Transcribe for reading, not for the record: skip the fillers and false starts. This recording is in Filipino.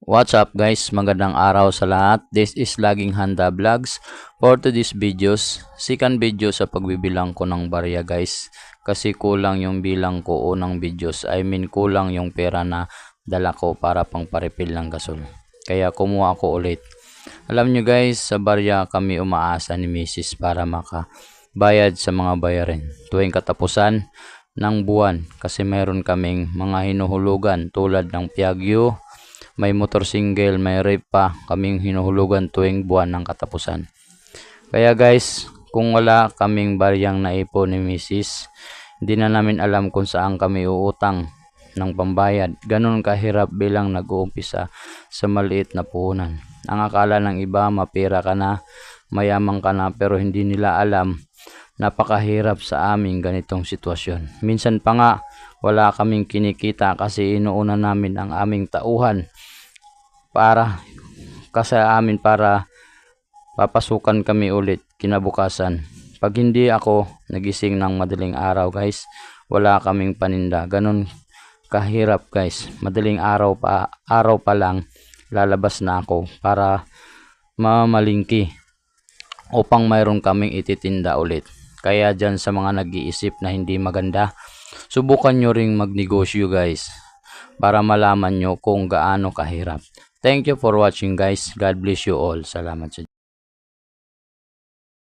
What's up guys, magandang araw sa lahat. This is Laging Handa Vlogs. For today's videos, second video sa pagbibilang ko ng barya guys. Kasi kulang yung bilang ko unang videos. Kulang yung pera na dala ko para pang parepil ng gasol. Kaya kumuha ko ulit. Alam nyo guys, sa barya kami umaasa ni Mrs. para makabayad sa mga bayarin tuwing katapusan ng buwan. Kasi mayroon kaming mga hinuhulugan tulad ng Piagyo, may motor single, may rape pa kaming hinuhulugan tuwing buwan ng katapusan. Kaya guys, kung wala kaming baryang naipon ni Mrs., hindi na namin alam kung saan kami uutang ng pambayad. Ganun kahirap bilang nag-uumpisa sa maliit na puhunan. Ang akala ng iba, mapira ka na, mayaman ka na, pero hindi nila alam, napakahirap sa aming ganitong sitwasyon. Minsan pa nga, wala kaming kinikita kasi inuuna namin ang aming tauhan para papasukan kami ulit kinabukasan. Pag hindi ako nagising ng madaling araw guys, wala kaming paninda. Ganun kahirap guys. Madaling araw pa lang lalabas na ako para mamalingki upang mayroon kaming ititinda ulit. Kaya dyan sa mga nag-iisip na hindi maganda, subukan nyo ring magnegosyo guys para malaman nyo kung gaano kahirap. Thank you for watching guys. God bless you all. Salamat sa